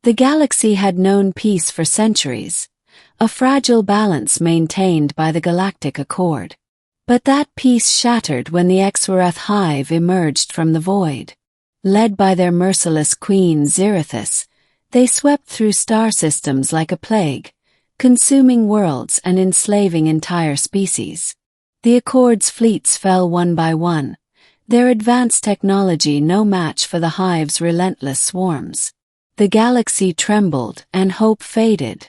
The galaxy had known peace for centuries, a fragile balance maintained by the Galactic Accord. But that peace shattered when the Xy'rath Hive emerged from the void. Led by their merciless Queen Zyrathis, they swept through star systems like a plague, consuming worlds and enslaving entire species. The Accord's fleets fell one by one, their advanced technology no match for the Hive's relentless swarms. The galaxy trembled and hope faded.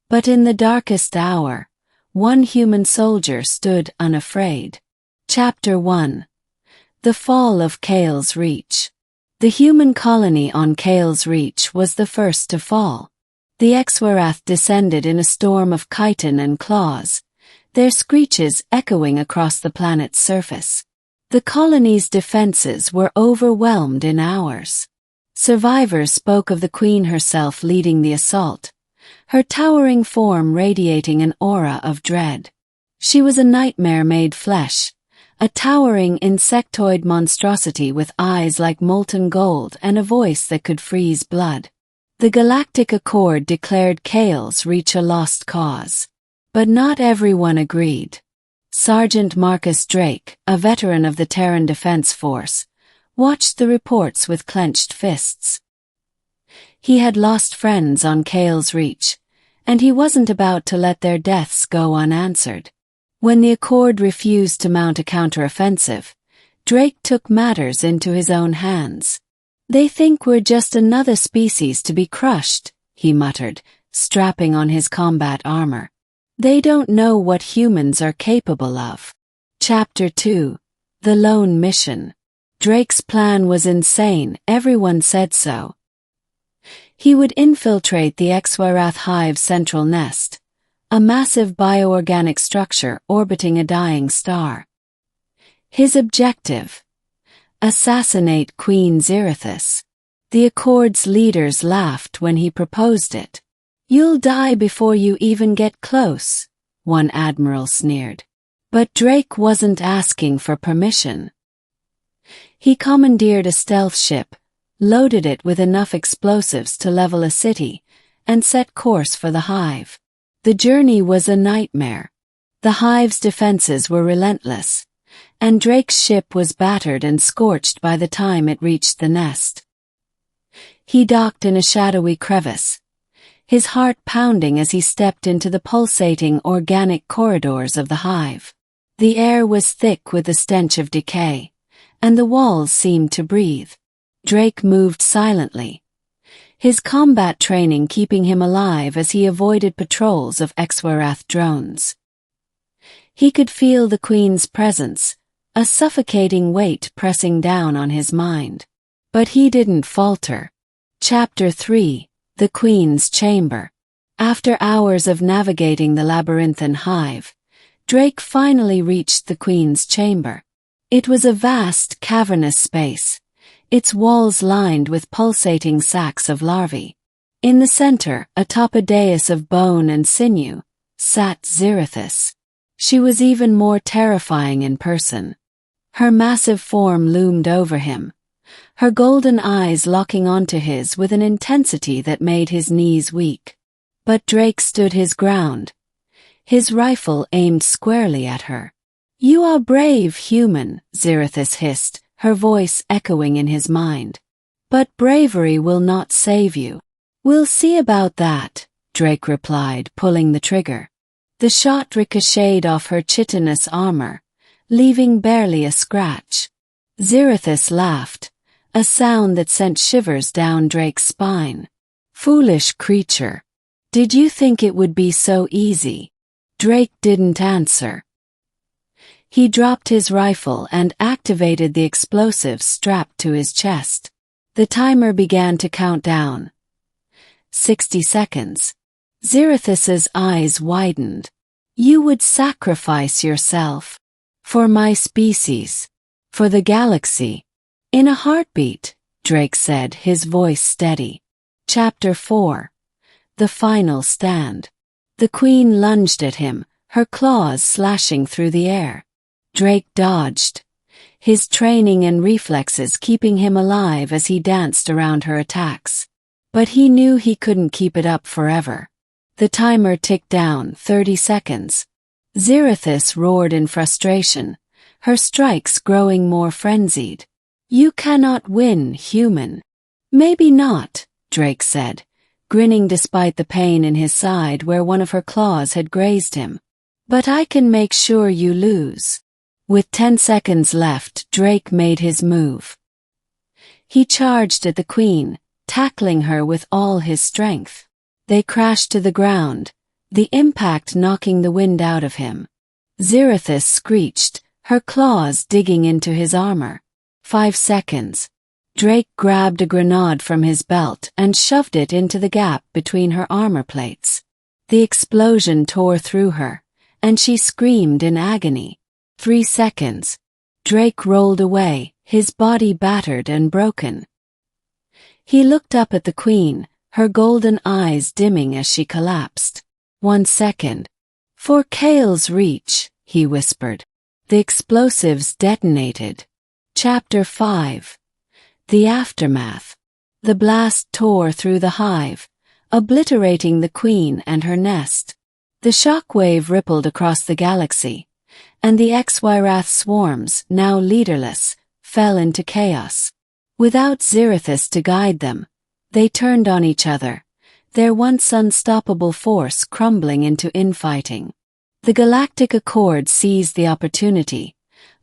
But in the darkest hour, one human soldier stood unafraid. Chapter 1. The Fall of Kale's Reach. The human colony on Kale's Reach was the first to fall. The Xy'rath descended in a storm of chitin and claws, their screeches echoing across the planet's surface. The colony's defenses were overwhelmed in hours. Survivors spoke of the Queen herself leading the assault, her towering form radiating an aura of dread. She was a nightmare made flesh, a towering insectoid monstrosity with eyes like molten gold and a voice that could freeze blood. The Galactic Accord declared Kale's Reach a lost cause. But not everyone agreed. Sergeant Marcus Drake, a veteran of the Terran Defense Force, watched the reports with clenched fists. He had lost friends on Kale's Reach, and he wasn't about to let their deaths go unanswered. When the Accord refused to mount a counteroffensive, Drake took matters into his own hands. "They think we're just another species to be crushed," he muttered, strapping on his combat armor. "They don't know what humans are capable of." Chapter 2. The Lone Mission. Drake's plan was insane, everyone said so. He would infiltrate the Xy'rath Hive's central nest, a massive bioorganic structure orbiting a dying star. His objective: assassinate Queen Zyrathis. The Accord's leaders laughed when he proposed it. "You'll die before you even get close," one admiral sneered. But Drake wasn't asking for permission. He commandeered a stealth ship, loaded it with enough explosives to level a city, and set course for the Hive. The journey was a nightmare. The Hive's defenses were relentless, and Drake's ship was battered and scorched by the time it reached the nest. He docked in a shadowy crevice, his heart pounding as he stepped into the pulsating organic corridors of the Hive. The air was thick with the stench of decay, and the walls seemed to breathe. Drake moved silently, his combat training keeping him alive as he avoided patrols of Xy'rath drones. He could feel the Queen's presence, a suffocating weight pressing down on his mind. But he didn't falter. Chapter 3. The Queen's Chamber. After hours of navigating the labyrinthine Hive, Drake finally reached the Queen's chamber. It was a vast, cavernous space, its walls lined with pulsating sacs of larvae. In the center, atop a dais of bone and sinew, sat Xy'rathis. She was even more terrifying in person. Her massive form loomed over him, her golden eyes locking onto his with an intensity that made his knees weak. But Drake stood his ground, his rifle aimed squarely at her. "You are brave, human," Xy'rathis hissed, her voice echoing in his mind. "But bravery will not save you." "We'll see about that," Drake replied, pulling the trigger. The shot ricocheted off her chitinous armor, leaving barely a scratch. Xy'rathis laughed, a sound that sent shivers down Drake's spine. "Foolish creature. Did you think it would be so easy?" Drake didn't answer. He dropped his rifle and activated the explosives strapped to his chest. The timer began to count down. 60 seconds. Xy'rathis's eyes widened. "You would sacrifice yourself. For my species. For the galaxy." "In a heartbeat," Drake said, his voice steady. Chapter 4. The Final Stand. The Queen lunged at him, her claws slashing through the air. Drake dodged, his training and reflexes keeping him alive as he danced around her attacks. But he knew he couldn't keep it up forever. The timer ticked down, 30 seconds. Zyrathis roared in frustration, her strikes growing more frenzied. "You cannot win, human." "Maybe not," Drake said, grinning despite the pain in his side where one of her claws had grazed him. "But I can make sure you lose." With 10 seconds left, Drake made his move. He charged at the Queen, tackling her with all his strength. They crashed to the ground, the impact knocking the wind out of him. Zyrathis screeched, her claws digging into his armor. 5 seconds. Drake grabbed a grenade from his belt and shoved it into the gap between her armor plates. The explosion tore through her, and she screamed in agony. 3 seconds. Drake rolled away, his body battered and broken. He looked up at the Queen, her golden eyes dimming as she collapsed. 1 second. "For Kale's reach," he whispered. The explosives detonated. Chapter 5. The Aftermath. The blast tore through the hive, obliterating the Queen and her nest. The shockwave rippled across the galaxy, and the Xy'rath swarms, now leaderless, fell into chaos. Without Zyrathis to guide them, they turned on each other, their once unstoppable force crumbling into infighting. The Galactic Accord seized the opportunity,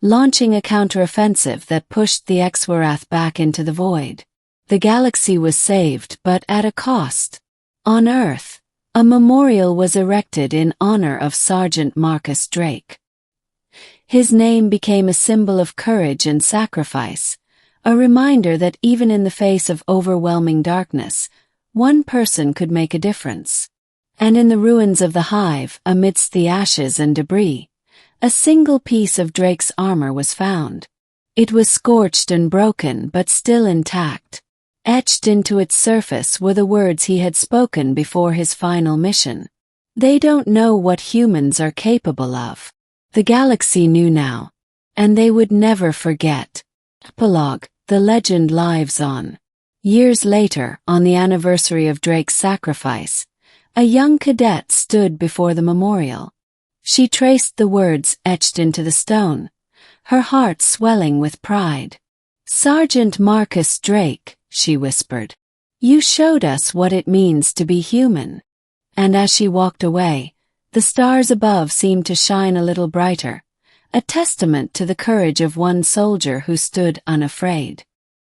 launching a counteroffensive that pushed the Xy'rath back into the void. The galaxy was saved, but at a cost. On Earth, a memorial was erected in honor of Sergeant Marcus Drake. His name became a symbol of courage and sacrifice, a reminder that even in the face of overwhelming darkness, one person could make a difference. And in the ruins of the hive, amidst the ashes and debris, a single piece of Drake's armor was found. It was scorched and broken but still intact. Etched into its surface were the words he had spoken before his final mission. "They don't know what humans are capable of." The galaxy knew now, and they would never forget. Epilogue. The legend lives on. Years later, on the anniversary of Drake's sacrifice, a young cadet stood before the memorial. She traced the words etched into the stone, her heart swelling with pride. "Sergeant Marcus Drake," she whispered, "you showed us what it means to be human." And as she walked away, the stars above seemed to shine a little brighter, a testament to the courage of one soldier who stood unafraid.